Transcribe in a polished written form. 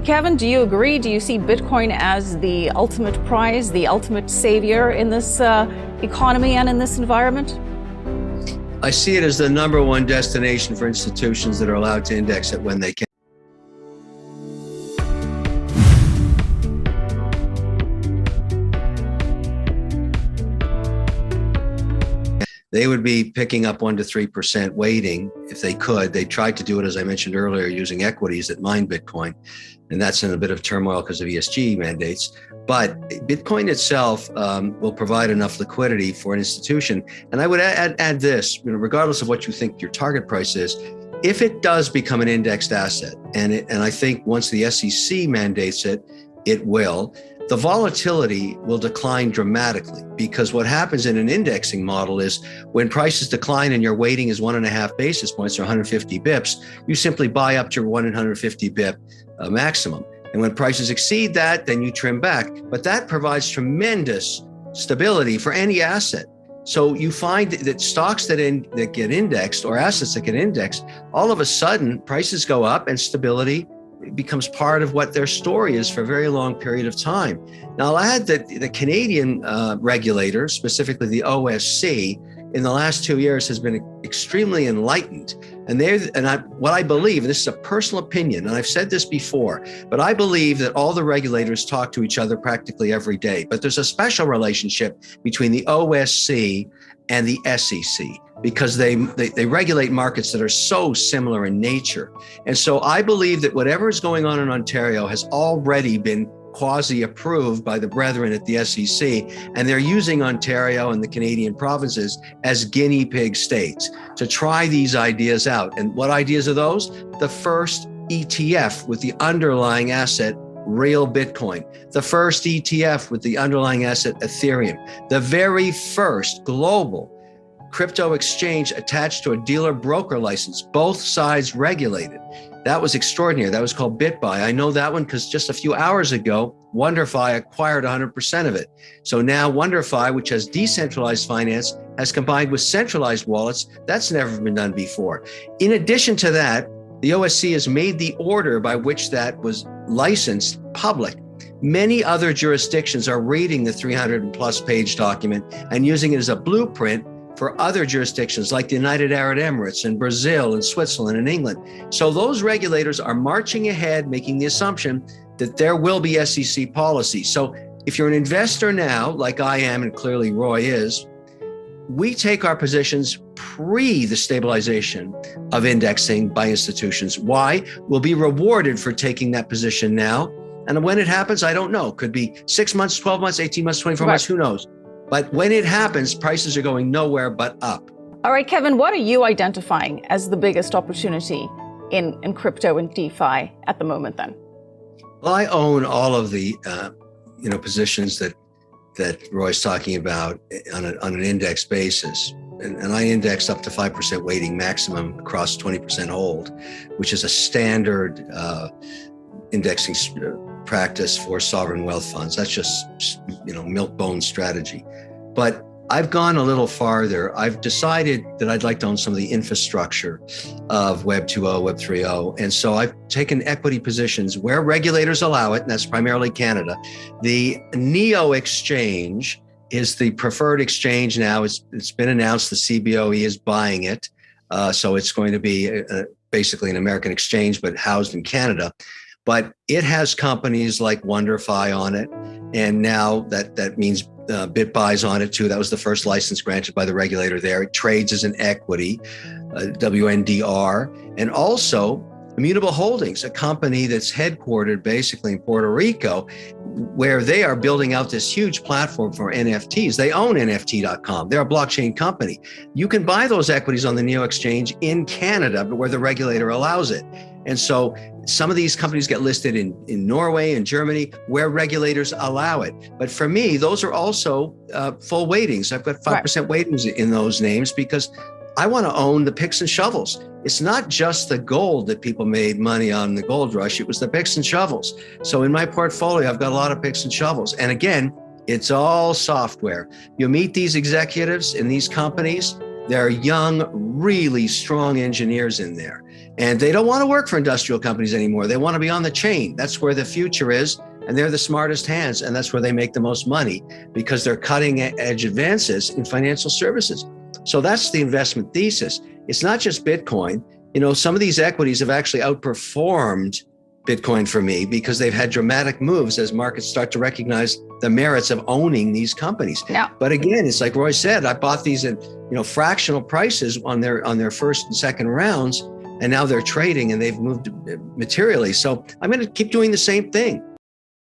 Kevin, do you agree? Do you see Bitcoin as the ultimate prize, the ultimate savior in this economy and in this environment? I see it as the number one destination for institutions that are allowed to index it when they can. They would be picking up 1% to 3% weighting if they could. They tried to do it, as I mentioned earlier, using equities that mine Bitcoin. And that's in a bit of turmoil because of ESG mandates. But Bitcoin itself will provide enough liquidity for an institution. And I would add this, regardless of what you think your target price is, if it does become an indexed asset, and I think once the SEC mandates it, it will, the volatility will decline dramatically, because what happens in an indexing model is when prices decline and your weighting is 1.5 basis points or 150 bips, you simply buy up to your 150 bip maximum. And when prices exceed that, then you trim back. But that provides tremendous stability for any asset. So you find that stocks that get indexed, or assets that get indexed, all of a sudden prices go up and stability becomes part of what their story is for a very long period of time. Now, I'll add that the Canadian regulator, specifically the OSC, in the last 2 years has been extremely enlightened. And what I believe, and this is a personal opinion, and I've said this before, but I believe that all the regulators talk to each other practically every day. But there's a special relationship between the OSC and the SEC, because they regulate markets that are so similar in nature. And so I believe that whatever is going on in Ontario has already been quasi-approved by the brethren at the SEC, and they're using Ontario and the Canadian provinces as guinea pig states to try these ideas out. And what ideas are those? The first ETF with the underlying asset real Bitcoin, the first ETF with the underlying asset Ethereum, the very first global crypto exchange attached to a dealer broker license, both sides regulated. That was extraordinary. That was called BitBuy. I know that one because just a few hours ago, WonderFi acquired 100% of it. So now WonderFi, which has decentralized finance, has combined with centralized wallets. That's never been done before. In addition to that, the OSC has made the order by which that was licensed public. Many other jurisdictions are reading the 300+ page document and using it as a blueprint for other jurisdictions like the United Arab Emirates and Brazil and Switzerland and England. So those regulators are marching ahead, making the assumption that there will be SEC policy. So if you're an investor now, like I am, and clearly Roy is, we take our positions pre the stabilization of indexing by institutions. Why? We'll be rewarded for taking that position now. And when it happens, I don't know. Could be 6 months, 12 months, 18 months, 24 months, who knows? But when it happens, prices are going nowhere but up. All right, Kevin, what are you identifying as the biggest opportunity in crypto and DeFi at the moment then? Well, I own all of the positions that Roy's talking about on an index basis. And I index up to 5% weighting maximum across 20% hold, which is a standard indexing practice for sovereign wealth funds. That's just milk bone strategy. But I've gone a little farther. I've decided that I'd like to own some of the infrastructure of Web 2.0, Web 3.0. And so I've taken equity positions where regulators allow it, and that's primarily Canada. The NEO exchange is the preferred exchange now. It's been announced the CBOE is buying it. So it's going to be basically an American exchange, but housed in Canada. But it has companies like WonderFi on it. And now that means BitBuy's on it too. That was the first license granted by the regulator there. It trades as an equity, WNDR. And also Immutable Holdings, a company that's headquartered basically in Puerto Rico, where they are building out this huge platform for NFTs. They own NFT.com. They're a blockchain company. You can buy those equities on the NEO exchange in Canada, but where the regulator allows it. And so some of these companies get listed in Norway and Germany where regulators allow it. But for me, those are also full weightings. I've got 5% weightings in those names because I want to own the picks and shovels. It's not just the gold that people made money on the gold rush. It was the picks and shovels. So in my portfolio, I've got a lot of picks and shovels. And again, it's all software. You meet these executives in these companies, there are young, really strong engineers in there. And they don't want to work for industrial companies anymore. They want to be on the chain. That's where the future is. And they're the smartest hands. And that's where they make the most money because they're cutting edge advances in financial services. So that's the investment thesis. It's not just Bitcoin. You know, some of these equities have actually outperformed Bitcoin for me because they've had dramatic moves as markets start to recognize the merits of owning these companies. Yeah. But again, it's like Roy said, I bought these at, fractional prices on their first and second rounds, and now they're trading and they've moved materially. So I'm going to keep doing the same thing.